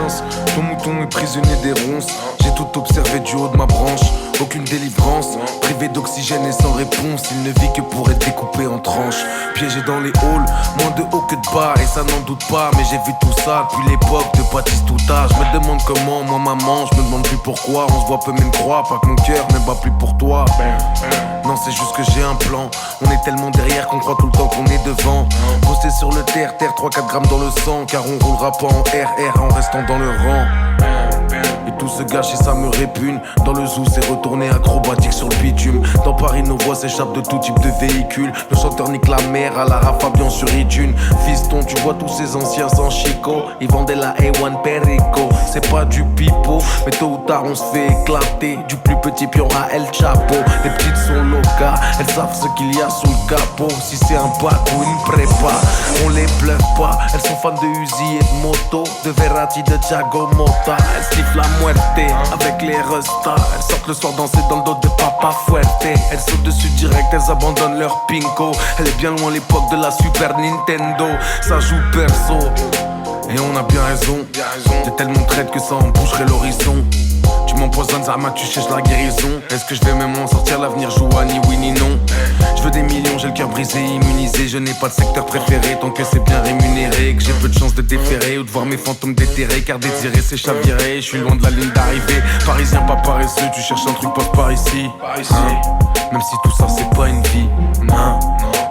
mince. Ton mouton est prisonnier des ronces. J'ai tout observé du haut de ma branche. Aucune délivrance, privé d'oxygène et sans réponse. Il ne vit que pour être découpé en tranches. Piégé dans les halls, moins de haut que de bas. Et ça n'en doute pas, mais j'ai vu tout ça depuis l'époque de Baptiste-Touta. Je me demande comment, moi maman, je me demande plus pourquoi. On se voit peu même croire, pas que mon cœur ne bat plus pour toi. Non, c'est juste que j'ai un plan. On est tellement derrière qu'on croit tout le temps qu'on est devant. Posté sur le terre, 3-4 grammes dans le sang. Car on roulera pas en RR en restant dans le rang. Et tout se gâche et ça me répugne. Dans le zoo c'est retourné acrobatique sur le bitume. Dans Paris nos voix s'échappent de tout type de véhicule. Le chanteur nique la mer à la Fabian sur iTunes. Fiston tu vois tous ces anciens sans chico. Ils vendaient la A1 Perico. C'est pas du pipeau, mais tôt ou tard on se fait éclater. Du plus petit pion à El Chapo. Les petites sont locas, elles savent ce qu'il y a sous le capot. Si c'est un bac ou une prépa, on les bluffe pas. Elles sont fans de Uzi et de moto, de Verratti, de Thiago Motta. Elles sifflent la muerte avec les restas. Elles sortent le soir danser dans le dos de Papa Fuerte. Elles sautent dessus direct, elles abandonnent leur pinko. Elle est bien loin l'époque de la Super Nintendo. Ça joue perso et on a bien raison. T'es tellement traite que ça en boucherait l'horizon. Tu m'empoisonnes, Zama, tu cherches la guérison. Est-ce que je vais même en sortir? L'avenir joue à ni oui ni non. Je veux des millions, j'ai le cœur brisé, immunisé. Je n'ai pas de secteur préféré tant que c'est bien rémunéré. Que j'ai peu de chance de déférer ou de voir mes fantômes déterrés. Car désirer c'est chavirer, je suis loin de la ligne d'arrivée. Parisien pas paresseux, tu cherches un truc passe par ici, même si tout ça c'est pas une vie.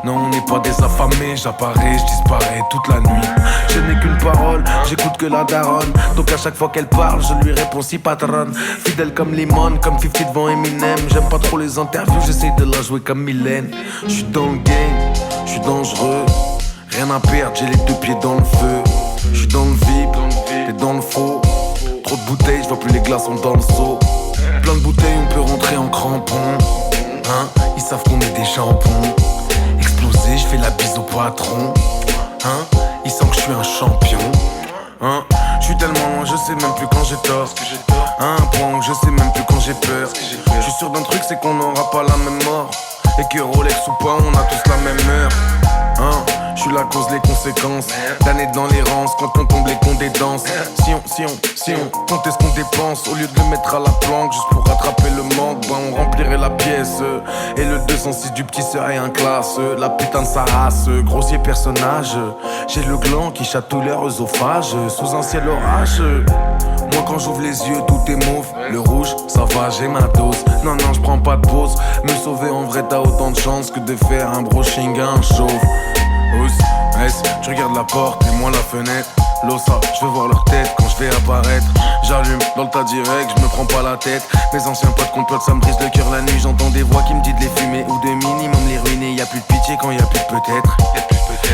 Non, on n'est pas des affamés. J'apparais, je disparais toute la nuit. Je n'ai qu'une parole, j'écoute que la daronne. Donc à chaque fois qu'elle parle, je lui réponds si patronne. Fidèle comme Limon, comme 50 devant Eminem. J'aime pas trop les interviews, j'essaie de la jouer comme Mylène. J'suis dans le game, j'suis dangereux. Rien à perdre, j'ai les deux pieds dans le feu. J'suis dans le vide, t'es dans le faux. Trop de bouteilles, j'vois plus les glaçons dans le seau. Plein de bouteilles, on peut rentrer en crampon. Ils savent qu'on est des jambons. Explosé, j'fais la bise au patron. Ils sentent que j'suis un champion. J'suis tellement loin, je sais même plus quand j'ai tort. À un point où je sais même plus quand j'ai peur. J'suis sûr d'un truc, c'est qu'on n'aura pas la même mort. Et que Rolex ou pas, on a tous la même heure. J'suis la cause, les conséquences d'années dans l'errance, quand on tombe les cons des danses. Si on comptait ce qu'on dépense, au lieu de le mettre à la planque, juste pour rattraper le manque, ben on remplirait la pièce. Et le 206 du petit serait un classe. La putain de sa race, grossier personnage. J'ai le gland qui chatouille leur œsophage, sous un ciel orage. Moi quand j'ouvre les yeux tout est mauve. Le rouge ça va j'ai ma dose. Non je prends pas de pause. Me sauver en vrai t'as autant de chance que de faire un brushing à un chauve. Tu regardes la porte et moi la fenêtre. L'ossa, je veux voir leur tête quand je vais apparaître. J'allume dans le tas direct, je me prends pas la tête. Mes anciens potes complotent, ça me brise le cœur la nuit. J'entends des voix qui me disent de les fumer ou de minimum les ruiner. Y'a plus de pitié quand y'a plus de peut-être.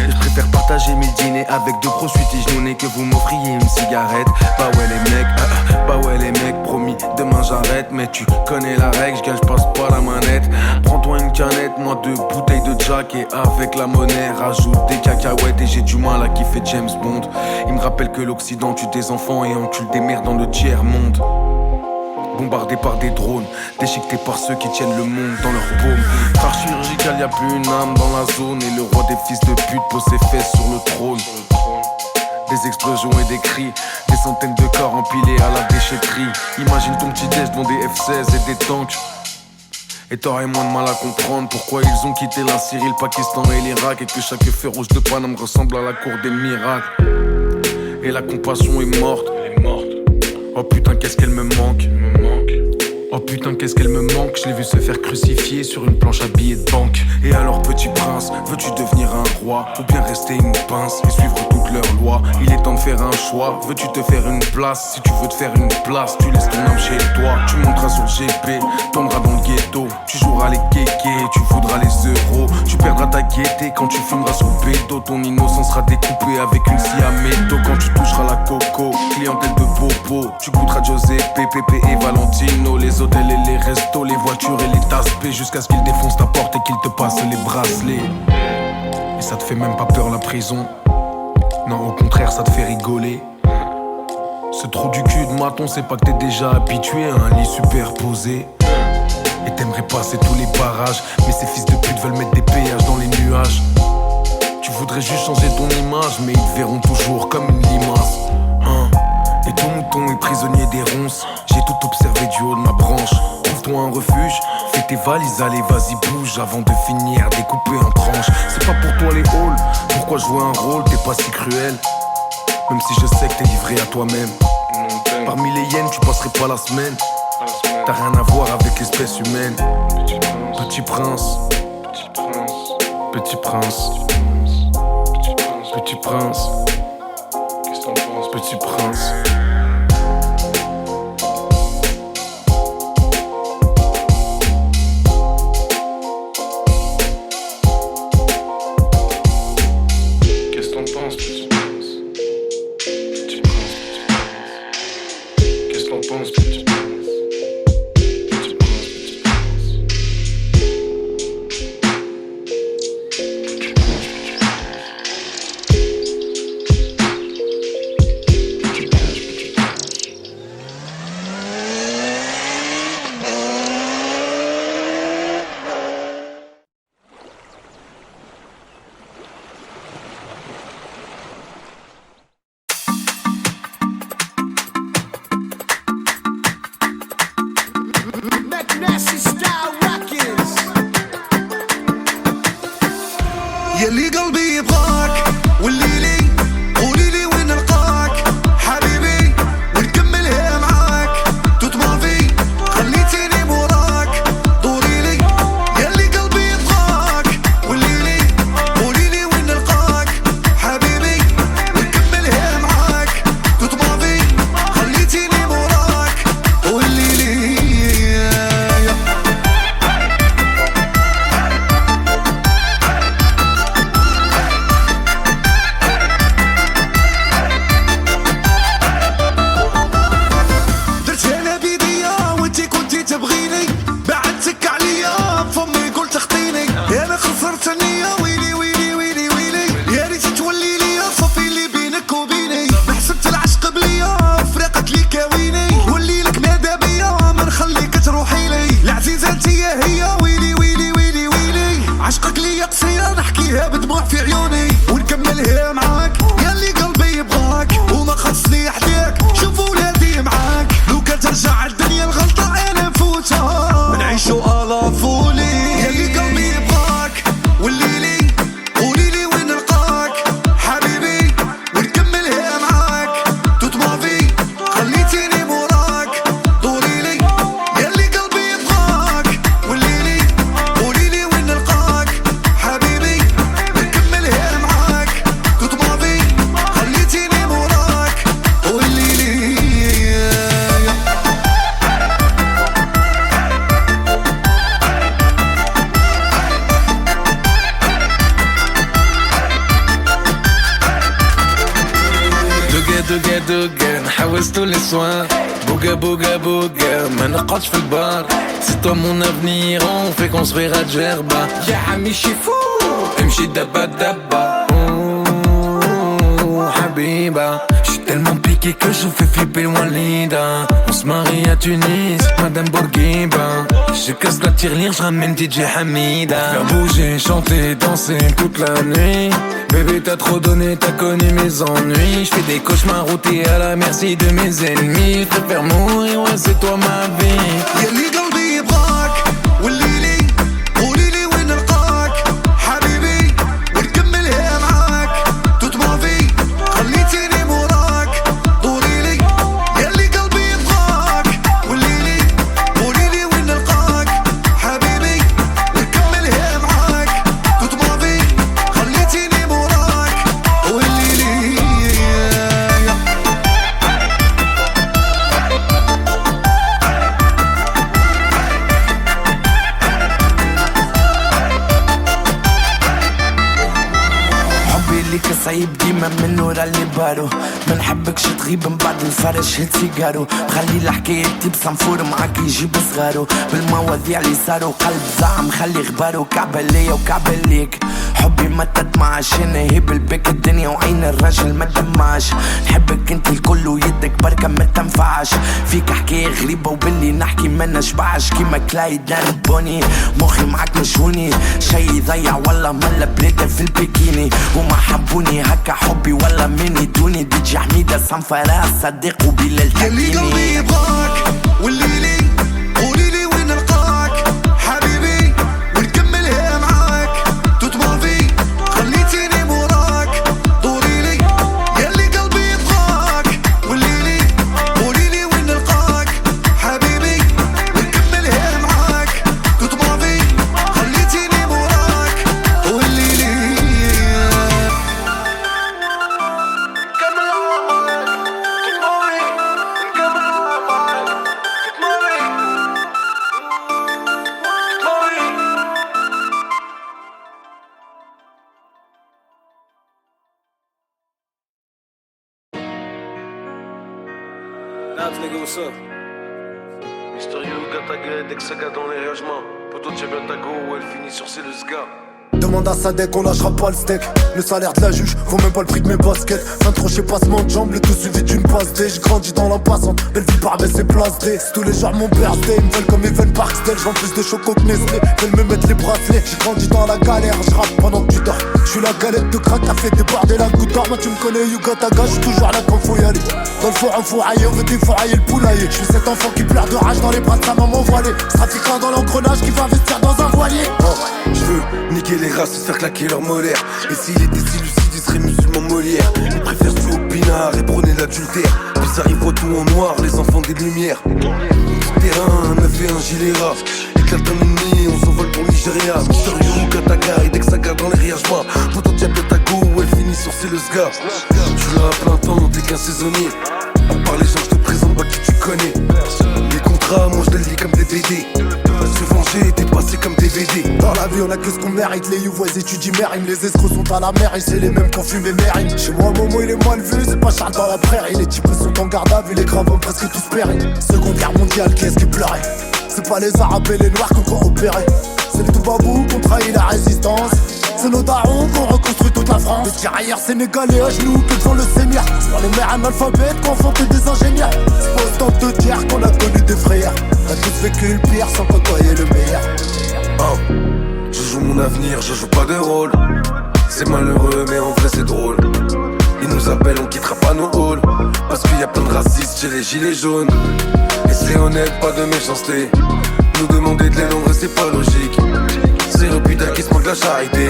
Je préfère partager mes dîners avec deux gros suites genounés que vous m'offriez une cigarette. Bah ouais les mecs, promis, demain j'arrête. Mais tu connais la règle, je passe pas la manette. Prends-toi une canette, moi deux bouteilles de Jack. Et avec la monnaie, rajoute des cacahuètes. Et j'ai du mal à kiffer James Bond. Il me rappelle que l'Occident tue des enfants et encule des mères dans le tiers-monde. Bombardé par des drones, déchiqueté par ceux qui tiennent le monde dans leur paume. Par chirurgical, y'a plus une âme dans la zone. Et le roi des fils de pute pose ses fesses sur le trône. Des explosions et des cris, des centaines de corps empilés à la déchetterie. Imagine ton petit déj devant des F-16 et des tanks. Et t'aurais moins de mal à comprendre pourquoi ils ont quitté la Syrie, le Pakistan et l'Irak. Et que chaque feu rouge de Paname ressemble à la cour des miracles. Et la compassion est morte. Oh putain qu'est-ce qu'elle me manque. Oh putain qu'est-ce qu'elle me manque. Je l'ai vu se faire crucifier sur une planche à billets de banque. Et alors petit prince, veux-tu devenir un roi ou bien rester une pince et suivre toutes leurs lois? Il est temps de faire un choix, veux-tu te faire une place? Si tu veux te faire une place, tu laisses ton âme chez toi. Tu monteras sur GP, tomberas dans le ghetto. Tu joueras les kékés, tu voudras les euros. Tu perdras ta gaieté quand tu fumeras sur le bédo. Ton innocence sera découpée avec une scie à métaux. Quand tu toucheras la coco, clientèle de bobo. Tu goûteras Giuseppe, Pépé et Valentino. Les hôtels et les restos, les voitures et les tasses P, jusqu'à ce qu'ils défoncent ta porte et qu'ils te passent les bracelets. Et ça te fait même pas peur la prison. Non au contraire ça te fait rigoler. Ce trou du cul de maton, c'est pas que t'es déjà habitué à un lit superposé. Et t'aimerais passer tous les barrages, mais ces fils de pute veulent mettre des péages dans les nuages. Tu voudrais juste changer ton image, mais ils te verront toujours comme une limace. Et Et ton mouton est prisonnier des ronces. J'ai tout observé du haut de ma branche. Trouve-toi un refuge, fais tes valises, allez vas-y bouge. Avant de finir découpé en tranches. C'est pas pour toi les halls, pourquoi jouer un rôle, t'es pas si cruel. Même si je sais que t'es livré à toi-même. Parmi les hyènes tu passerais pas la semaine. T'as rien à voir avec l'espèce humaine. Petit prince, petit prince, petit prince, qu'est-ce que t'en penses, petit prince? Qu'est-ce que t'en penses, petit prince? Petit prince, qu'est-ce que t'en penses, petit prince? يلي قلبي يبغاك والليلي قوليلي وين نلقاك حبيبي ونكملها معاك توت ما في خليتيني موراك دوريلي يلي قلبي يبغاك والليلي قوليلي وين نلقاك حبيبي ونكملها معاك توت ما في خليتيني موراك والليلي تبغيني بعدتك عليا بفمي قلت اخطيني انا خسرت النية ويلي ويلي ويلي ويلي يا ريت تولي ليا صافي اللي بينك وبيني حسبت العشق بليا فراقك لي كاويني ولي لك ماذا بيا ما نخليك تروحي لي العزيزة انتي هي ويلي ويلي ويلي ويلي عشقك ليا قصيرة نحكيها بدموع في عيوني ونكملها معاك ياللي قلبي يبغاك وما خصني حداك شوف ولادي معاك لو كان ترجع الدنيا الغلطة نعيشو ألافولي يلي قلبي يبغاك والليلي قوليلي وين نلقاك حبيبي ونكملها معاك توت ما في خليتيني موراك دوريلي يلي قلبي يبغاك والليلي قوليلي وين نلقاك حبيبي ونكملها معاك توت ما في خليتيني موراك والليلي دوغا نحوس tous les soirs Bouga bouga bouga ما نقعدش في البار C'est toi mon avenir on fait construire à Djerba يا عمي شي فو امشي دبا دبا Habiba J'suis tellement piqué que je fais flipper loin Linda On se marie à Tunis, Madame Bourguiba Je casse la tirelire, j'ramène DJ Hamida Faire bouger, chanter, danser toute la nuit Bébé t'as trop donné, t'as connu mes ennuis J'fais des cauchemars où t'es à la merci de mes ennemis J'préfère mourir, ouais c'est toi ma vie يلي قلبي يبغاك والليلي قوليلي وين نلقاك حبيبي ونكملها معاك توت ما في خليتيني موراك دوريلي يلي قلبي يبغاك والليلي قوليلي وين نلقاك حبيبي ونكملها معاك توت ما في خليتيني موراك والليلي ليك صعيب ديما من ورا اللي بارو ما نحبكش تغيب من بعد الفرش هيت سيجارو خلي الحكاية بصنفور معاك يجيب صغارو بالمواضيع اللي صاروا قلب زعم خلي غبارو كعبة ليا وكعبة ليك حبي ما تتمعش هنا هبل بك الدنيا وعين الرجل ما دمعش. نحبك انت الكل ويدك بركة ما تنفعش. فيك حكاية غريبة وباللي نحكي ما نشبعش. كيما كلايد دان بوني مخي معاك مشوني. شي يضيع والله ملا بليتر في البيكيني. وما حبوني هكا حبي ولا مني دوني. دي جي حميدة صنفرة صديق وبلال يلي قلبي يبغاك والليلي قوليلي وين نلقاك حبيبي ونكملها معاك توت مافي خليتيني موراك دوريلي. يلي قلبي يبغاك والليلي قوليلي وين نلقاك حبيبي ونكملها معاك توت مافي خليتيني موراك والليلي. Nabs, nigga, what's up? Mystérieux, gars, ta gueule, dès que ça gars dans les réagements. Poto, tiens bien ta go, elle finit sur c'est le sga. Demande à Sadek, on lâchera pas le steak. Le salaire de la juge, vaut même pas le prix de mes baskets. 23 chez passement de jambes, le tout suivi d'une passe D. J'grandis dans la passante, belle vie par baisse et place D. C'est tous les jours mon birthday, ils me veulent comme Evan Parksdale. J'vends plus de choco que Nestlé, veulent me mettre les bracelets. J'ai grandi dans la galère, j'rappe pendant que tu dors. J'suis la galette de crack, a fait déborder la goutte d'or. Moi tu me connais, Yuga Taga, j'suis toujours là quand faut y aller. Dans le four, on fourraille, on veut défourailler le poulailler. J'suis cet enfant qui pleure de rage dans les bras de sa maman voilée. Ce trafiquant dans l'engrenage qui va investir dans un voilier. J'veux niquer les races, se faire claquer leur molaire. Et s'il était si lucide, il serait musulman Molière. Ils préfèrent jouer au pinard et prôner l'adultère. Puis ça arrive tout en noir, les enfants des lumières. Terrain, 9 et un gilet ras. Éclate un ennemi, on s'envole pour Nigeria. Mystérieux, Kataka, et dès que ça garde dans les riages bas. Poto tiens bien ta go, elle finit sur c'est le sga. J'suis là à plein temps, t'es qu'un saisonnier. À part les gens, j'te présente pas qui tu connais. Les contrats, moi je les lis comme des BD. Se venger, t'es passé comme DVD. Dans la vie on a que ce qu'on mérite. Les youvois étudient mérime. Les escrocs sont à la mer et c'est les mêmes qu'on fume et mérime. Chez moi Momo il est mal vu, c'est pas Charles dans la prairie. Les types sont en garde à vue, les graves ont presque tous péri. Seconde guerre mondiale, qu'est-ce qui pleurait? C'est pas les arabes et les noirs qu'on coopéré. C'est les Toubabou qu'on trahit la résistance. C'est nos darons qu'on reconstruit toute la France. Les tirailleurs sénégalais à genoux que devant le Seigneur. C'est pas les mères analphabètes qu'on font que des ingénieurs. C'est pas autant de guerre qu'on a connu des frères. On a tous vécu le pire sans côtoyer le meilleur. Je joue mon avenir, je joue pas de rôle. C'est malheureux mais en vrai c'est drôle. Ils nous appellent, on quittera pas nos halls. Parce qu'il y a plein de racistes chez les gilets jaunes. Et c'est honnête, pas de méchanceté. Nous demander de l'aide en vrai c'est pas logique. C'est le putain qui se manque la charité.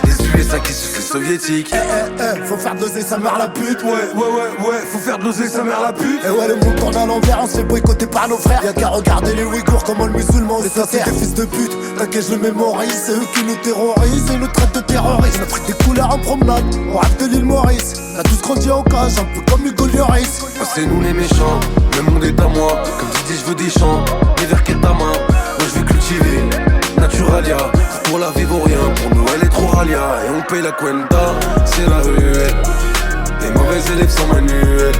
Les USA qui sucent les soviétiques. Faut faire doser sa mère la pute. Ouais, faut faire de l'oser sa mère la pute. Et ouais, le monde tourne à l'envers, on se fait boycotter par nos frères. Y'a qu'à regarder les Ouïghours, comment le musulman les ça c'est des fils de pute. T'inquiète, je le mémorise, c'est eux qui nous terrorisent et nous traitent de terroristes. On a pris des couleurs en promenade, on rêve de l'île Maurice. On a tous grandi en cage, un peu comme Hugo Lloris. C'est nous les méchants, le monde est à moi. Comme tu dis, je veux des champs, les vers qu'est ta main. Moi je vais cultiver, Naturalia. Pour la vivre ou rien, pour nous elle est trop ralia. Et on paye la cuenta, c'est la ruelle. Les mauvais élèves sans manuel.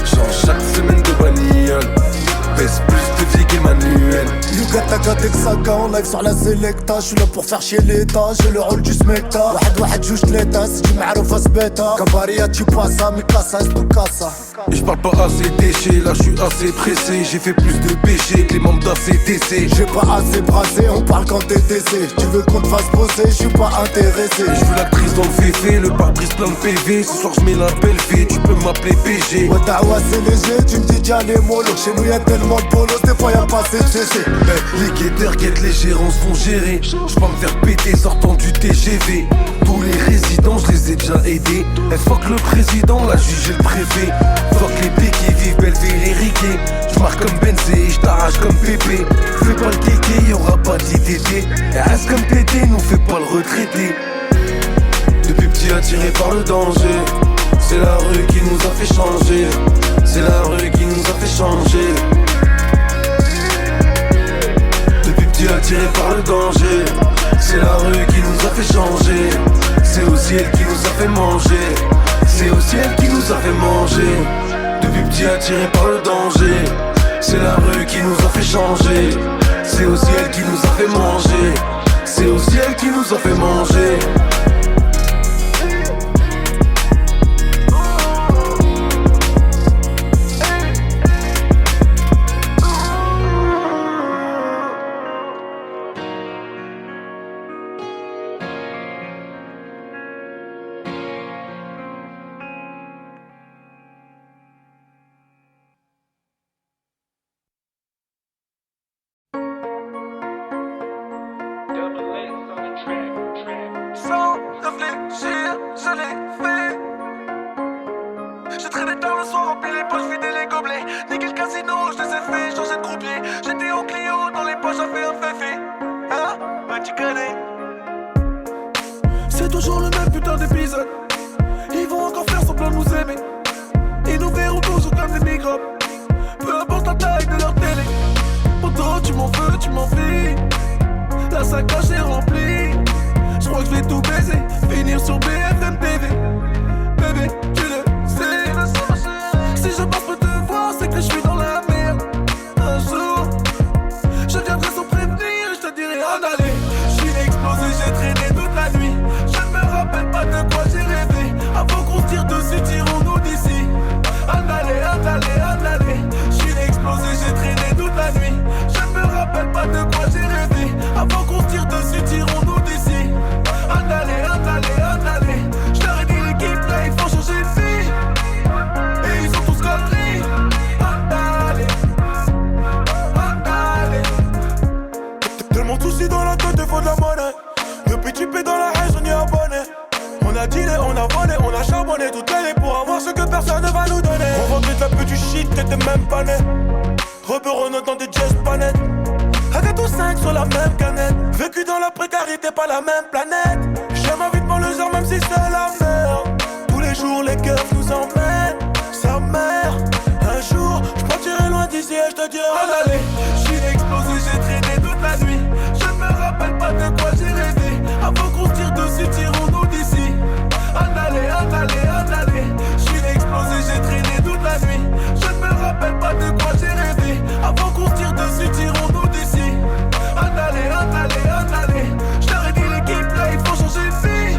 Change chaque semaine de bagnole. Pèse plus de vie qu'Emmanuel. Yuga Taga Texaga en live sur la Selecta. J'suis là pour faire chier l'état, j'ai le rôle du smecta. واحد جوج تلاتة سجي معروف اسبيتا. Cabaria tu passa, mi casa es tu casa. Et je parle pas assez déché, là je suis assez pressé. J'ai fait plus de péchés que les membres d'ACDC. J'ai pas assez brassé, on parle quand t'es décès. Tu veux qu'on te fasse poser, je suis pas intéressé. Je veux l'actrice dans le féfé, le pare-brise plein de PV. Ce soir je mets la belle fée, tu peux m'appeler PG. Ouais t'as c'est léger, tu me dis tiens les mollo. Chez nous y'a tellement de bolos, des fois y'a pas assez de CC. Les guetteurs guettent, les gérants se font gérer. J'peux me faire péter sortant du TGV. Tous les résidents, je les ai déjà aidés. Et fuck le président, la juge et le préfet. Fuck les béquilles, vive Belleville et Riquet. J'marque comme Benzé, j't'arrache comme Pépé. Fais pas le kéké, y'aura pas d'ITT. Et reste comme pété, nous fais pas le retraité. Depuis petit attiré par le danger. C'est la rue qui nous a fait changer. C'est la rue qui nous a fait changer. Depuis petit attiré par le danger. C'est la rue qui nous a fait changer. C'est aussi elle qui nous a fait manger. C'est aussi elle qui nous a fait manger. Depuis petit attiré par le danger. C'est la rue qui nous a fait changer. C'est aussi elle qui nous a fait manger. C'est aussi elle qui nous a fait manger. traînais tard le soir, rempli les poches, vidé les gobelets. Niqué le casino, je les ai fait changer de croupier. J'étais au Clio, dans les poches, j'avais un féfé. Hein? Bah tu connais. C'est toujours le même putain d'épisode. Ils vont encore faire semblant de nous aimer. Ils nous verront toujours comme des microbes. Peu importe la taille de leur télé. Pourtant tu m'en veux, tu m'en fies. La sacoche est remplie. Je crois que je vais tout baiser. Finir sur BFM TV. Bébé, tu le sais. Si je passe pour te voir, c'est que je suis dans la merde. Un jour, je viendrai sans prévenir. Je te dirai en aller. Je suis explosé, j'ai traîné toute la nuit. Je ne me rappelle pas de quoi j'ai rêvé. Avant qu'on se tire dessus, tirons-nous d'ici. En aller, en aller, en aller. Je suis explosé, j'ai traîné toute la nuit. Je ne me rappelle pas de quoi j'ai rêvé. Avant qu'on se tire dessus, tirons-nous d'ici. En aller, en aller, en aller. Je leur ai dit l'équipe là, il faut changer de vie. Et ils sont tous conneries. En aller, en aller. Tellement de soucis dans la tête, il faut de la monnaie. Depuis tu paies dans la haine, on y est abonné. On a dealé, on a volé, on a charbonné toute l'année pour avoir ce que personne ne va nous donner. On vendait de la pute du shit, t'étais même pas né. Rebeu Renault dans des jazz panettes. Avec tous 5 sur la même canette. Vécu dans la précarité, pas la même planète. J'aime ma vie de banlieusard même si c'est la merde. Tous les jours les keufs nous emmènent. Sa mère, un jour j'partirai loin d'ici et j'te dirai en aller. J'suis explosé, j'ai traîné toute la nuit. Je ne me rappelle pas de quoi j'ai rêvé. Avant qu'on se tire dessus, tirons-nous d'ici. En aller, en aller, en aller. J'suis explosé, j'ai traîné toute la nuit. Je ne me rappelle pas de quoi j'ai rêvé. Avant qu'on se tire dessus, tirons-nous d'ici. En aller, en aller, en aller. Je leur ai dit l'équipe là, il faut changer de vie.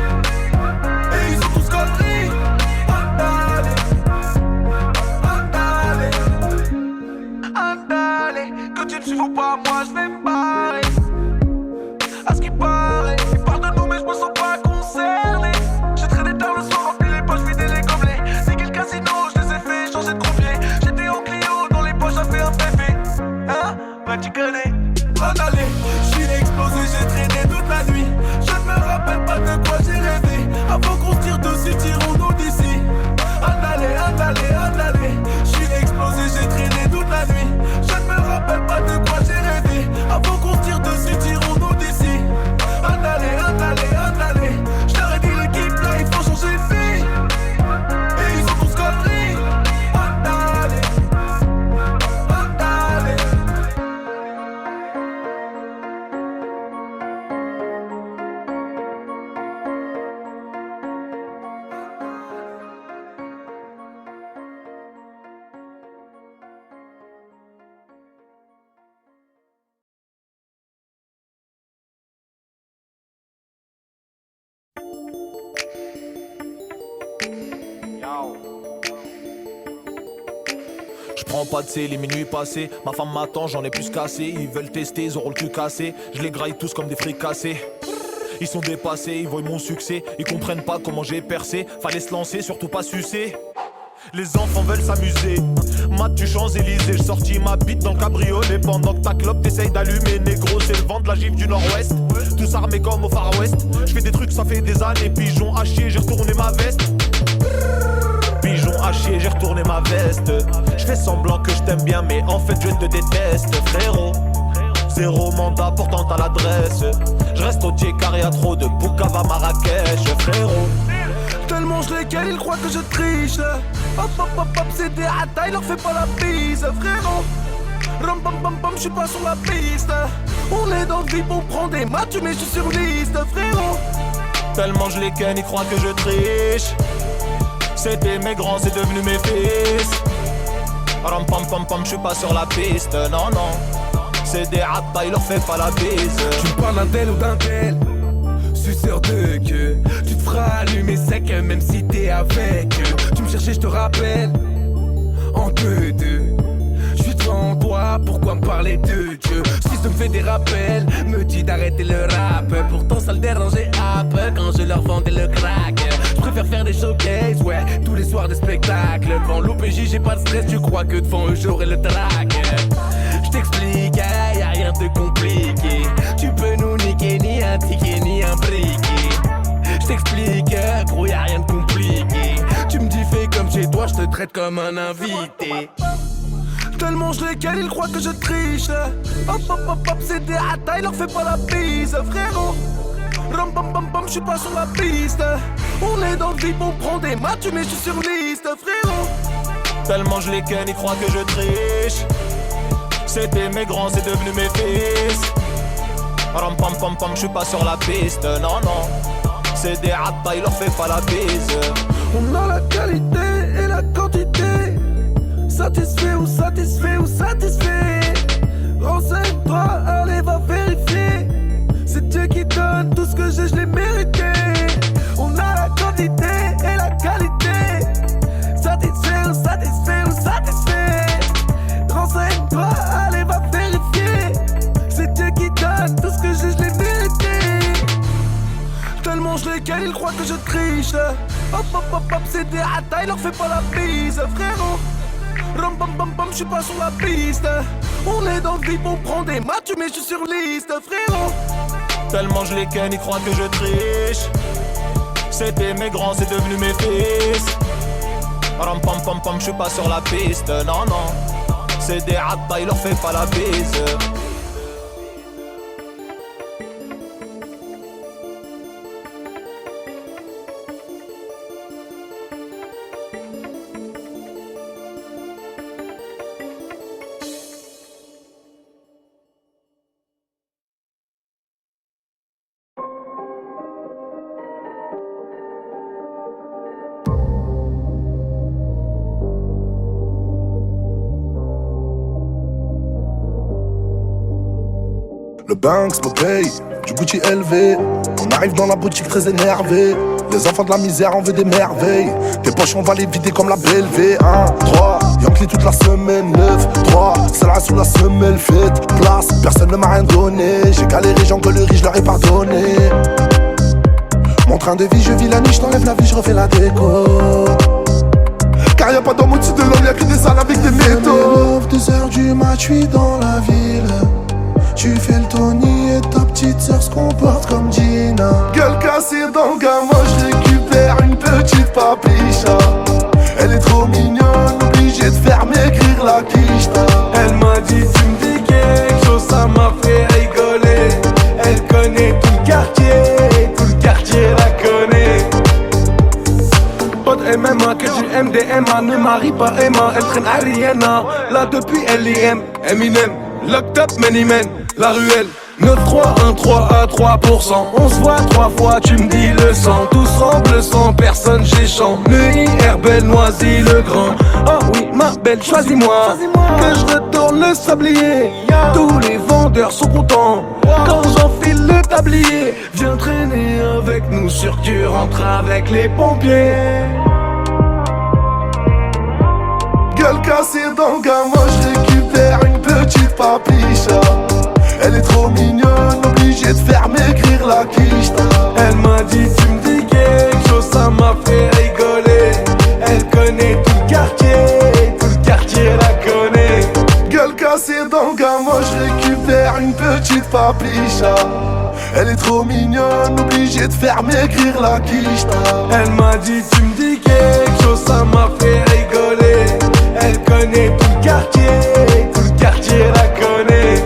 Et ils sont tous conneries. En aller, en aller, en aller. Que tu ne suives pas, moi je vais me barrer. À ce qui paraît, ils parlent de nous mais je me sens pas concerné. J'ai traîné tard le soir, rempli les poches, vidé les gobelets. Niqué le casino, je les ai fait changer de croupier. J'étais au Clio, dans les poches, j'avais un féfé. Hein? Bah tu connais. En aller, j'suis explosé, j'ai traîné toute la nuit. Je ne me rappelle pas de quoi j'ai rêvé. Avant qu'on se tire dessus, tirons-nous d'ici. En aller, en aller, en aller. J'suis explosé, j'ai traîné toute la nuit. Je ne me rappelle pas de quoi j'ai rêvé. Avant qu'on se tire dessus, tirons-nous d'ici. En aller, en aller, en aller. Je leur ai dit l'équipe là, il faut changer de vie. Et ils sont tous conneries. En aller, en aller. J'prends pas de C, les minuit passés. Ma femme m'attend, j'en ai plus cassé. Ils veulent tester, ils auront le cul cassé. Je les graille tous comme des fricassés. Ils sont dépassés, ils voient mon succès. Ils comprennent pas comment j'ai percé. Fallait se lancer, surtout pas sucer. Les enfants veulent s'amuser. Mat du Champs-Élysées, j'sortis ma bite dans le cabriolet. Pendant que ta clope t'essaye d'allumer, négro, c'est le vent de la gifle du nord-ouest. Tous armés comme au Far West. J'fais des trucs, ça fait des années. Pigeon à chier, j'ai retourné ma veste. Pigeon à chier, j'ai retourné ma veste. J'fais semblant que je t'aime bien, mais en fait je te déteste, frérot. Zéro mandat, pourtant t'as l'adresse. J'reste au tiers car y'a trop de Boukava Marrakech, frérot. Tellement je les gueule, ils croient que je triche. Hop hop hop hop, c'est des hata, il leur fait pas la bise, frérot. Ram pam pam pam, j'suis pas sur la piste. On est dans le vip, on prend des matchs, mais j'suis sur liste, frérot. Tellement je les ken, ils croient que je triche. C'était mes grands, c'est devenu mes fils. Ram pam pam pam, j'suis pas sur la piste, non non. C'est des hata, il leur fait pas la bise. Tu me parles d'un tel ou d'un tel, suceur de queue. Tu te feras allumer sec même si t'es avec eux. Tu me cherchais, je te rappelle, en 2-2. J'suis devant toi, pourquoi me parler de Dieu? Si me fait des rappels, me dit d'arrêter le rap. Pourtant ça le dérangeait un peu quand je leur vendais le crack. Je préfère faire des showcases, ouais, tous les soirs des spectacles. Devant l'OPJ j'ai pas de stress, tu crois que devant eux j'aurai le track. J't'explique, y'a rien de compliqué. Tu peux nous niquer, ni un ticket, ni un briquet. J't'explique, gros y'a rien de compliqué. Tu me dis fais comme chez toi, je te traite comme un invité. Tellement je les cale, ils croient que je triche. Hop hop hop hop, c'est des hata, il leur fait pas la bise, frérot. Ram pam pam pam, j'suis pas sur la piste. On est dans le vip, on prend des matchs, mais j'suis sur liste, frérot. Tellement je les ken, ils croient que je triche. C'était mes grands, c'est devenu mes fils. Ram pam pam pam, j'suis pas sur la piste, non non. C'est des hata, il leur fait pas la bise. On a la qualité et la quantité. Satisfait ou satisfait ou satisfait. Renseigne-toi, allez va vérifier. C'est Dieu qui donne tout ce que j'ai, je l'ai mérité. On a la quantité et la qualité. Satisfait ou satisfait ou satisfait. Renseigne-toi, allez va vérifier. C'est Dieu qui donne tout ce que j'ai, je l'ai mérité. Tellement je les cale, ils croient que je triche. Hop hop hop hop, c'est des hata, il leur fait pas la bise, frérot. Ram pam pam pam, j'suis pas sur la piste. On est dans le vip, on prend des matchs, mais j'suis sur liste, frérot. Tellement je les ken, ils croient que je triche. C'était mes grands, c'est devenu mes fils. Ram pam pam pam, j'suis pas sur la piste, non non. C'est des hata, il leur fait pas la bise. Le Banks me paye, du Gucci élevé. On arrive dans la boutique très énervé. Les enfants de la misère en veulent des merveilles. Tes poches on va les vider comme la BLV. 1, 3, Yankee toute la semaine. 9, 3, celle-là sous la semelle. Fête, place, personne ne m'a rien donné. J'ai galéré, j'engueulerie, je leur ai pardonné. Mon train de vie, je vis la nuit, je t'enlève la vie, je refais la déco. Car y'a pas d'homme au-dessus de l'homme, y'a que des salles avec des métaux. 2h du mat, j'suis dans la ville. Tu fais le Tony et ta petite sœur se comporte comme Gina. Gueule cassée dans le gamin, je récupère une petite papicha. Elle est trop mignonne, obligée de faire maigrir la quicheta. Elle m'a dit tu me dis quelque chose, ça m'a fait rigoler. Elle connaît tout le quartier la connaît. Pas de MMA, que du MDMA, ne marie pas Emma. Elle traîne Ariana, là depuis LIM, Eminem, Locked Up, Many Men, la ruelle. 9-3-1-3 à 3%. On se voit 3 fois, tu me dis le sang. Tous semblent sans personne, j'échant. Neuilly, Herbel, Noisy, Le Grand. Oh oui, ma belle, choisis-moi. Que je retourne le sablier. Tous les vendeurs sont contents quand j'enfile le tablier. Viens traîner avec nous, sûr que tu rentres avec les pompiers. Gueule cassée dans le gamin, je récupère une petite papicha. Elle est trop mignonne, obligée de faire maigrir la quicheta. Elle m'a dit tu me dis quelque chose, ça m'a fait rigoler. Elle connaît tout le quartier la connaît. Gueule cassée dans le gamin, je récupère une petite papicha. Elle est trop mignonne, obligée de faire maigrir la quicheta. Elle m'a dit tu me dis quelque chose, ça m'a fait rigoler. Elle connaît tout le quartier la connaît.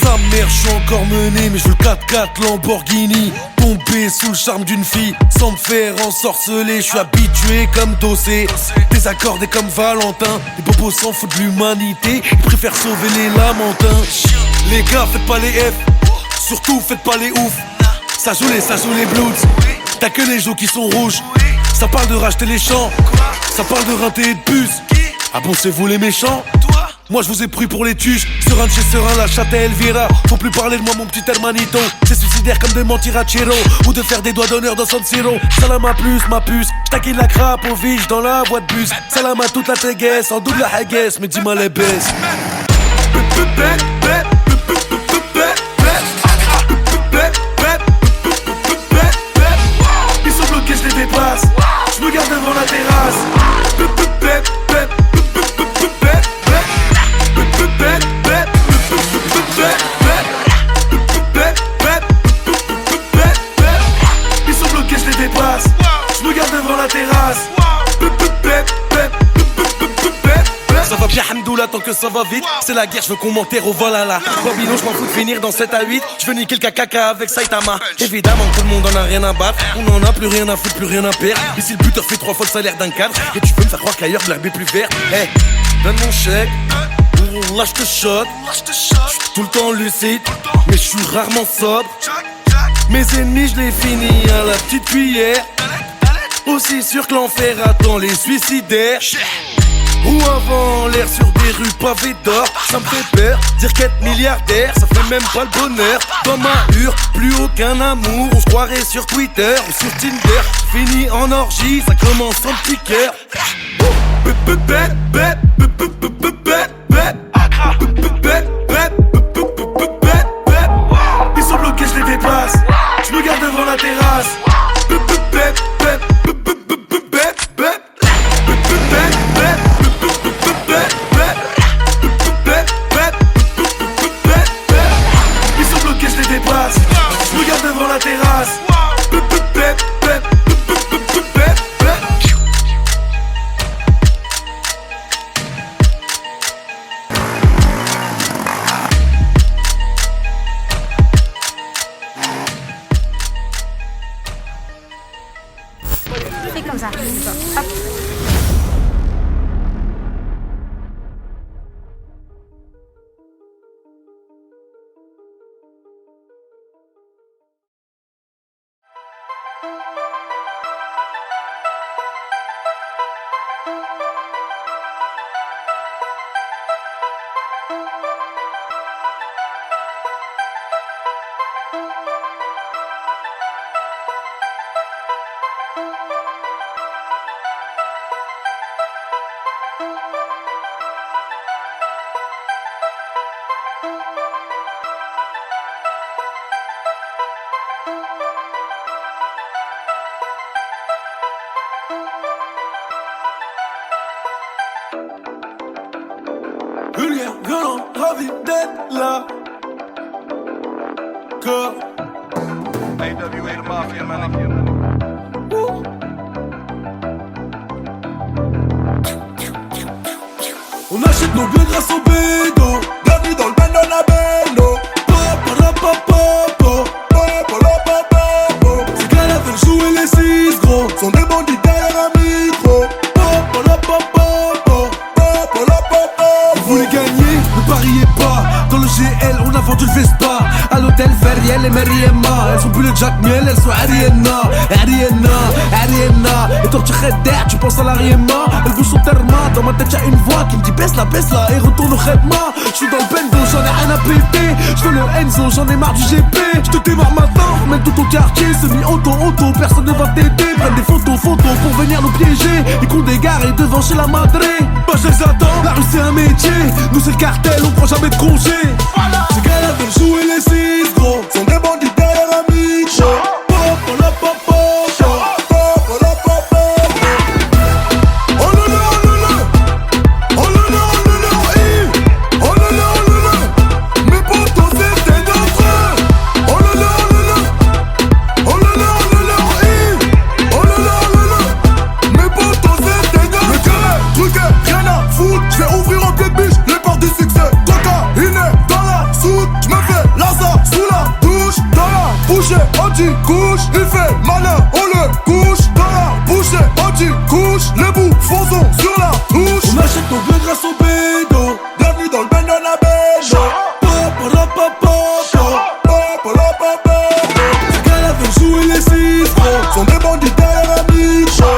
Sa mère, je suis encore mené, mais je veux le 4x4 Lamborghini. Tombé sous le charme d'une fille, sans me faire ensorceler. Je suis habitué comme Dossé, désaccordé comme Valentin. Les bobos s'en foutent de l'humanité, ils préfèrent sauver les lamentins. Les gars, faites pas les F, surtout faites pas les ouf. Ça joue les Bloods, t'as que les joues qui sont rouges. Ça parle de racheter les champs, ça parle de rinter et de puce. Ah bon, c'est vous les méchants? Moi je vous ai pris pour les tuches. Serein de chez Serein, la chatte et Elvira. Faut plus parler de moi mon petit hermanito. C'est suicidaire comme de mentir à Chiro ou de faire des doigts d'honneur dans San Siro. Salam à plus ma puce, j'taquine la crape au vige dans la voie de bus. Salam à toute la téguesse, en double la haguesse, mais dis-moi les baisses. Ils sont bloqués, je les dépasse. Je me garde devant la terrasse. Ils sont bloqués, je les dépasse. Je me garde devant la terrasse. Ça va bien, hamdoullah, tant que ça va vite. C'est la guerre, je veux qu'on m'enterre au Valhalla. Babylon, je m'en fous de finir dans 7 à 8. Je veux niquer le caca avec Saitama. Évidemment, tout le monde en a rien à battre. On en a plus rien à foutre, plus rien à perdre. Ici, le buteur fait 3 fois le salaire d'un cadre. Et tu peux me faire croire qu'ailleurs, l'herbe est plus verte. Hey, donne mon chèque. Là, je te shot. J'suis tout le temps lucide, mais je suis rarement sobre. Mes ennemis, je les finis à la petite cuillère. Aussi sûr que l'enfer attend les suicidaires. Ou avant l'air sur des rues pavées d'or. Ça me fait peur, dire qu'être milliardaire, ça fait même pas le bonheur. Dans ma hure, plus aucun amour. On se croirait sur Twitter ou sur Tinder. Fini en orgie, ça commence en petit cœur. Ils sont bloqués, je les dépasse. Je me garde devant la terrasse. Ils sont bloqués, je les dépasse. Je me garde devant la terrasse. Fais comme ça. Hop. Vulgaire, violent, ravi d'être là. Corps. AWA the Mafia, man. On achète nos biens grâce au bédo. Bienvenue dans le Bendo. Ces gars-là veulent jouer les 6 gros. Sont des bandits derrière un micro. Vous voulez gagner, ne pariez pas. Dans le GL, on a vendu le Vespa. À l'hôtel Verriel et Mariemma. Elles sont plus le Jack Miel, elles sont Ariana. Et toi tu d'air, tu penses à l'Ariema. Elle veut son terma, dans ma tête y'a une voix qui me dit baisse la et retourne au Redma. J'suis dans le Bendo, j'en ai rien à péter. J'veux le Enzo, j'en ai marre du GP. J'te démarre maintenant, remets tout au quartier. Semi-auto, personne ne va t'aider. Prennent des photos pour venir nous piéger. Ils comptent des gares et devant chez la madre. Bah je les attends, la rue c'est un métier. Nous c'est le cartel, on prend jamais de congé. Ces gars-là veulent jouer les 6 gros. Sont des bandits derrière un micro. Anti-couche, il fait malin, on le couche dans la bouche. Anti-couche, les bouffons sont sur la touche. On achète nos biens grâce au bédo. Bienvenue dans le Bendo na Bendo. Ces gars-là veulent jouer les 6 gros. Sont des bandits derrière un micro.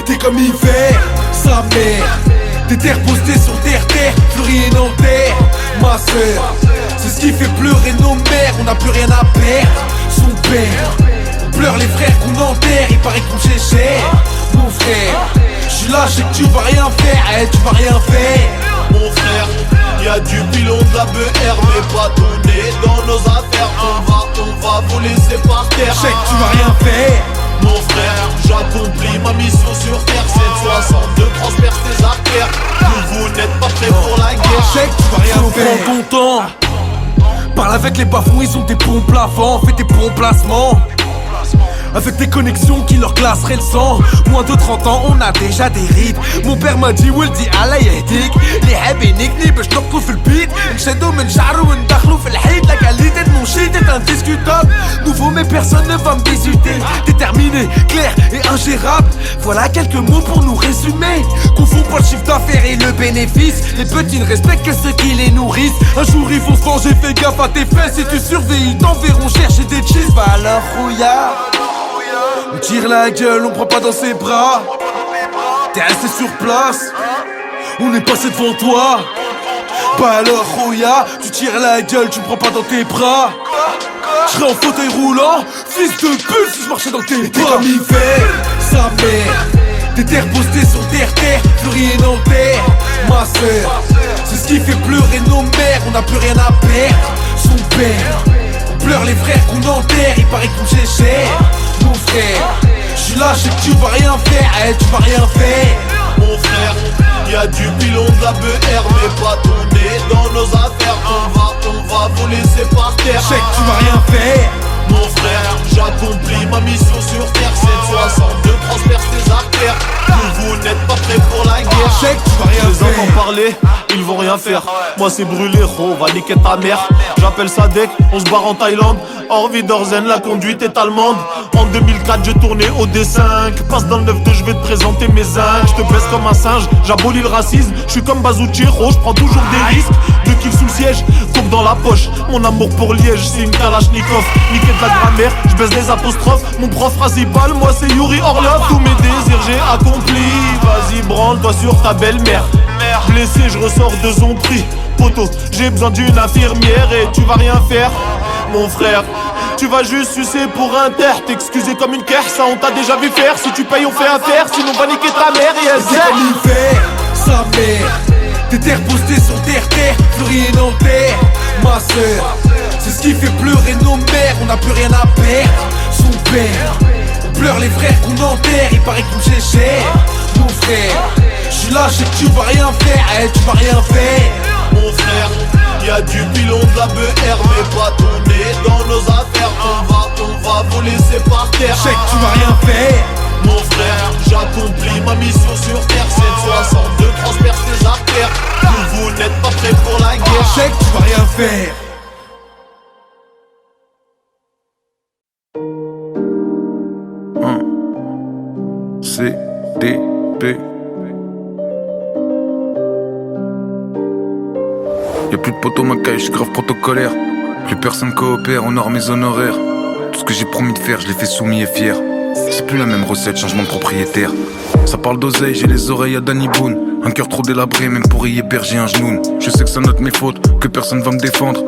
T'es comme hiver, sa mère. Des terres postées sur terre, plus rien en terre. Ma sœur, c'est ce qui fait pleurer nos mères. On n'a plus rien à perdre, son père. On pleure les frères qu'on enterre, il paraît qu'on fait cher. Mon frère, j'suis là, j'sais que tu vas rien faire, tu vas rien faire. Mon frère, y'a du pilon de la BR, mais pas ton nez dans nos affaires. On va vous laisser par terre. J'sais que tu vas rien faire. Mon frère, j'accomplis ma mission sur terre. 762 transperce tes artères. Vous n'êtes pas prêts pour la guerre. J'sais que tu vas rien faire. Prends ton temps. Parle avec les bafons, ils ont des bons plafonds. Fais tes bons placements. Avec des connexions qui leur glaceraient le sang. Moins de 30 ans, on a déjà des rides. Mon père m'a dit, Waldi Allah yahdik. Les habénikni, باش نرقصوا في البيت. نشدوا من شعره وندخلوا في الحيط. La qualité de mon shit est indiscutable. Nouveau mais personne ne va me désulter. Déterminé, clair et ingérable. Voilà quelques mots pour nous résumer. Confond pas le chiffre d'affaires et le bénéfice. Les petits ne respectent que ceux qui les nourrissent. Un jour ils vont se venger, fais gaffe à tes fesses. Si tu surveilles, ils t'enverront chercher des cheese. Bah alors rouillard, on tire la gueule, on prend pas dans ses bras. T'es resté sur place, on est passé devant toi. Bah alors Roya, tu tires la gueule, tu me prends pas dans tes bras. J'serais en fauteuil roulant, fils de pute si je marchais dans tes bras. T'es comme hiver, sa mère. Des terres postées sur terre, plus rien en terre. Ma sœur, c'est ce qui fait pleurer nos mères. On n'a plus rien à perdre, son père. On pleure les frères qu'on enterre, il paraît qu'on fait cher. Mon frère, j'suis là, j'sais que tu vas rien faire, tu vas rien faire. Mon frère, y'a du pilon de la BR, mais pas ton nez dans nos affaires. On va vous laisser par terre. J'sais que tu vas rien faire. Mon frère, j'accomplis ma mission sur terre. 762 transperce tes artères. Vous n'êtes pas prêts pour la guerre. J'sais que tu vas rien faire. Les enfants parler, ils vont rien faire. Moi c'est brûlé, on va niquer ta mère. J'appelle Sadek, on se barre en Thaïlande. Orvi Dorzen, la conduite est allemande. En 2004 je tournais au D5. Passe dans le 9-2, je vais te présenter mes zincs. Je te baisse comme un singe, j'abolis le racisme. Je suis comme Bazouchiro, je prends toujours des risques. 2 kills sous le siège, coupe dans la poche. Mon amour pour Liège, c'est une Kalachnikov. Niquer de la grammaire, je baisse des apostrophes. Mon prof principal, moi c'est Yuri Orlov. Tous mes désirs j'ai accompli. Vas-y branle-toi sur ta belle-mère. Blessé, je ressors de son prix. Poto, j'ai besoin d'une infirmière et tu vas rien faire. Mon frère, tu vas juste sucer pour un terre. T'excuser comme une caire, ça on t'a déjà vu faire. Si tu payes on fait affaire, sinon va niquer ta mère. C'est comme hiver, sa mère. Des terres postées sur terre, plus rien en terre. Ma sœur, c'est ce qui fait pleurer nos mères. On n'a plus rien à perdre, son père. On pleure les frères qu'on enterre, il paraît qu'on fait cher. Mon frère, j'suis là, j'sais que tu vas rien faire, tu vas rien faire. Mon frère, y'a du pilon de la BR, mais pas ton nez dans nos affaires. On va vous laisser par terre. J'sais que tu vas rien faire. Mon frère, j'accomplis ma mission sur terre. 762 transperce tes artères. Vous n'êtes pas prêts pour la guerre. J'sais que tu vas rien faire. CDP. Y'a plus de poteaux Macaille, j'suis grave protocolaire. Plus personne coopère, honore mes honoraires. Tout ce que j'ai promis de faire, je l'ai fait soumis et fier. C'est plus la même recette, changement de propriétaire. Ça parle d'oseille, j'ai les oreilles à Danny Boone. Un cœur trop délabré, même pour y héberger un genou. Je sais que ça note mes fautes, que personne va me défendre.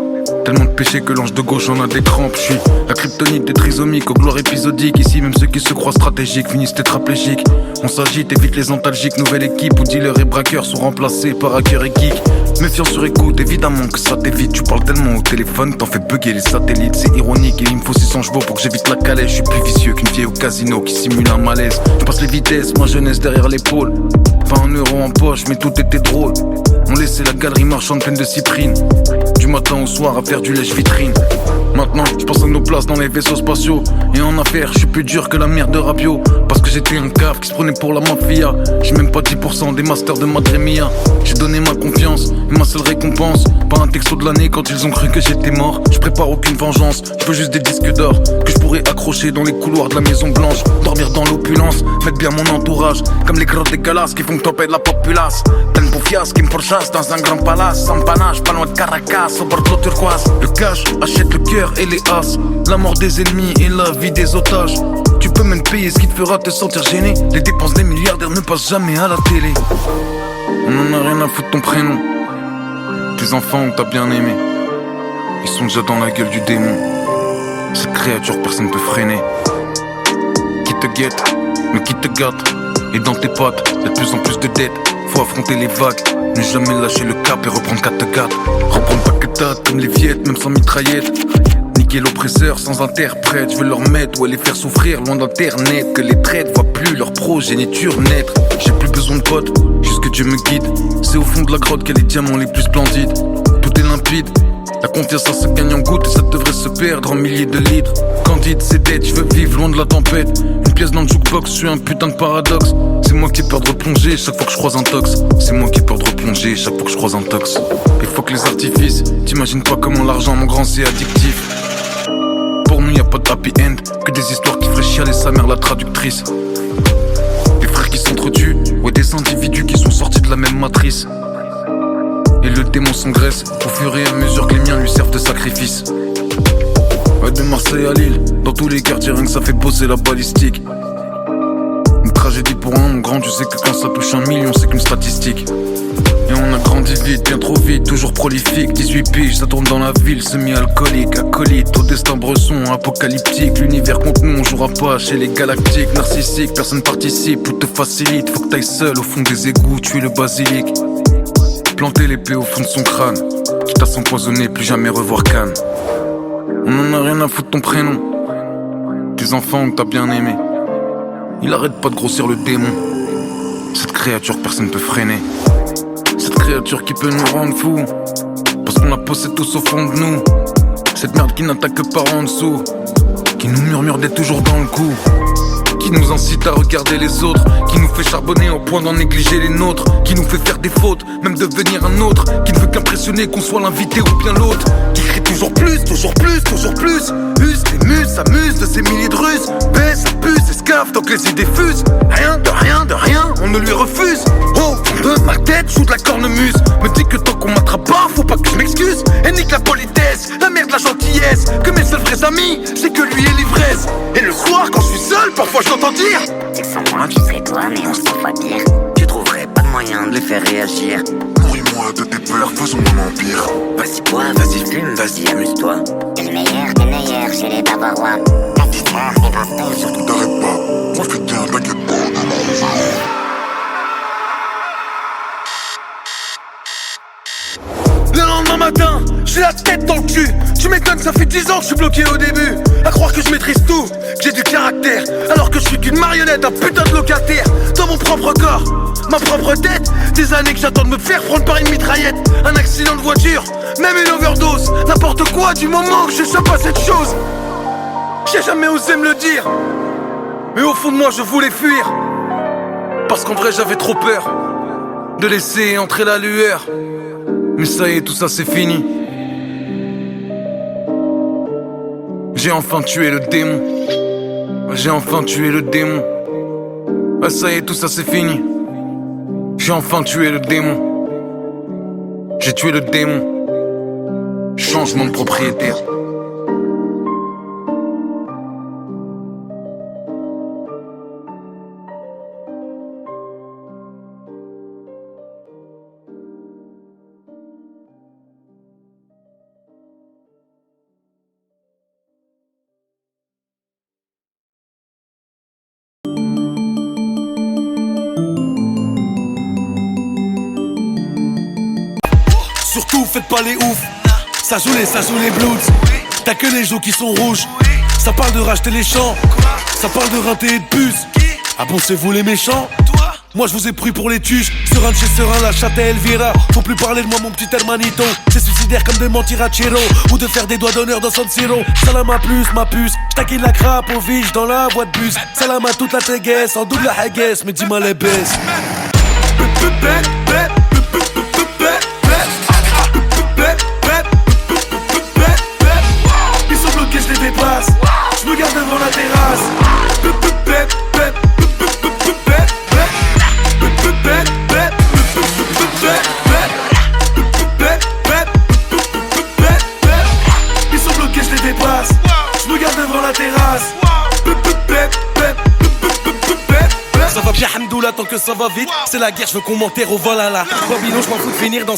Tellement de péchés que l'ange de gauche en a des crampes. J'suis la kryptonite des trisomiques aux gloires épisodiques. Ici même ceux qui se croient stratégiques finissent tétraplégiques. On s'agite, évite les antalgiques. Nouvelle équipe où dealers et braqueurs sont remplacés par hackers et geeks. Méfiance sur écoute, évidemment que ça t'évite. Tu parles tellement au téléphone, t'en fais bugger les satellites. C'est ironique et il me faut 600 chevaux pour que j'évite la calèche. Je suis plus vicieux qu'une vieille au casino qui simule un malaise. Je passe les vitesses, ma jeunesse derrière l'épaule. Pas un euro en poche, mais tout était drôle. On laissait la galerie marchande pleine de cyprine. Du matin au soir à faire du lèche-vitrine. Maintenant, je pense à nos places dans les vaisseaux spatiaux. Et en affaires, je suis plus dur que la merde de Rabio. Parce que j'étais un cave qui se prenait pour la mafia. J'ai même pas 10% des masters de Madremia. J'ai donné ma confiance et ma seule récompense. Pas un texto de l'année quand ils ont cru que j'étais mort. Je prépare aucune vengeance, je veux juste des disques d'or que je pourrais accrocher dans les couloirs de la Maison Blanche. Dormir dans l'opulence, mettre bien mon entourage. Comme les grottes des galas qui font que topper de la populace. Tempo fiasque qui me pourchasse dans un grand palace. Sans panache, pas loin de Caracas, au bord de l'eau turquoise. Le cash achète le cœur et les as. La mort des ennemis et la vie des otages. Tu peux même payer ce qui te fera te sentir gêné. Les dépenses des milliardaires ne passent jamais à la télé. On en a rien à foutre de ton prénom. Tes enfants on t'a bien aimé. Ils sont déjà dans la gueule du démon. Cette créature personne peut freiner. Qui te guette, mais qui te gâte. Et dans tes pattes, y'a de plus en plus de dettes. Faut affronter les vagues, ne jamais lâcher le cap et reprendre 4 Reprendre pas que date comme les viettes, même sans mitraillette. Niquer l'oppresseur sans interprète. Je veux leur mettre ou les faire souffrir loin d'internet. Que les traites voient plus leur progéniture naître. J'ai plus besoin de potes, juste que Dieu me guide. C'est au fond de la grotte qu'il y a les diamants les plus splendides. Tout est limpide, la confiance ça se gagne en gouttes et ça devrait se perdre en milliers de litres. Candide, c'est dead, je veux vivre loin de la tempête. Une pièce dans le jukebox, je suis un putain de paradoxe. C'est moi qui ai peur de replonger chaque fois que je croise un tox. C'est moi qui ai peur de replonger chaque fois que je croise un tox. Et faut que les artifices, t'imagines pas comment l'argent mon grand c'est addictif. Pour nous y'a pas de happy end, que des histoires qui feraient chialer sa mère la traductrice. Des frères qui s'entretuent, ouais des individus qui sont sortis de la même matrice. Et le démon s'engraisse au fur et à mesure que les miens lui servent de sacrifice. Ouais, de Marseille à Lille, dans tous les quartiers rien que ça fait bosser la balistique. Une tragédie pour un, mon grand, tu sais que quand ça touche 1 million c'est qu'une statistique. Et on a grandi vite, bien trop vite, toujours prolifique. 18 piges, ça tourne dans la ville, semi-alcoolique, acolyte, au destin bresson, apocalyptique. L'univers contre nous, on jouera pas chez les galactiques. Narcissique, personne participe, tout te facilite. Faut que t'ailles seul au fond des égouts, tuer le basilic. Planter l'épée au fond de son crâne, quitte à s'empoisonner, plus jamais revoir Cannes. On en a rien à foutre de ton prénom. Tes enfants que t'as bien aimé. Il arrête pas de grossir le démon. Cette créature personne peut freiner. Cette créature qui peut nous rendre fous. Parce qu'on la possède tous au fond de nous. Cette merde qui n'attaque que par en dessous. Qui nous murmure d'être toujours dans le coup. Qui nous incite à regarder les autres. Qui nous fait charbonner au point d'en négliger les nôtres. Qui nous fait faire des fautes, même devenir un autre. Qui ne veut qu'impressionner qu'on soit l'invité ou bien l'autre. Qui crie toujours plus, toujours plus, toujours plus. Use les muses, s'amuse de ces milliers de ruses. Baisse, abuse, esclave, tant que les idées fusent. Rien, de rien, on ne lui refuse. Oh, de ma tête, joue de la cornemuse. Me dit que tant qu'on m'attrape pas, faut pas que je m'excuse. Et nique la politesse, la merde, la gentillesse. Que mes seuls vrais amis, c'est que lui et l'ivresse. Et le soir, quand je suis seul, parfois je l'entends dire. C'est que sans moi, tu serais toi, mais on se fois pire. Tu trouverais pas de moyen de les faire réagir. Nourris-moi de tes peurs, faisons mon empire. Vas-y bois, vas-y fume, vas-y amuse-toi. T'es le meilleur chez les Bavarois. Vas-y frère, et va Surtout t'arrêtes pas, profite bien, t'inquiète pas. Le lendemain matin, j'ai la tête dans le cul. Tu m'étonnes, ça fait 10 ans que je suis bloqué au début. À croire que je maîtrise tout, que j'ai du caractère. Alors que je suis qu'une marionnette, un putain de locataire. Dans mon propre corps, ma propre tête. Des années que j'attends de me faire prendre par une mitraillette. Un accident de voiture, même une overdose. N'importe quoi du moment que j'échappe à cette chose. J'ai jamais osé me le dire. Mais au fond de moi je voulais fuir. Parce qu'en vrai j'avais trop peur de laisser entrer la lueur. Mais ça y est, tout ça c'est fini. J'ai enfin tué le démon. J'ai enfin tué le démon. Ah ça y est, tout ça c'est fini. J'ai enfin tué le démon. J'ai tué le démon. Changement de propriétaire. Surtout faites pas les oufs. Ça joue les bloods. T'as que les joues qui sont rouges. Ça parle de racheter les champs. Ça parle de rinter et de puces. Ah bon c'est vous les méchants? Moi je vous ai pris pour les tuches. Serein de chez Serein, la chatte à Elvira. Faut plus parler de moi mon petit hermanito. C'est suicidaire comme de mentir à Chiro. Ou de faire des doigts d'honneur dans San Siro. Salam à plus ma puce. J'taquine la crape au vige dans la voie de bus. Salam à toute la téguesse en double la haguesse. Mais dis-moi les baisses. Ils sont bloqués, je les dépasse. Je me garde devant la terrasse. Ils sont bloqués, je les dépasse. Je me garde devant la terrasse. tant que ça va vite. C'est la guerre, je veux qu'on m'enterre au vol à la Babylone, je m'en fous de finir dans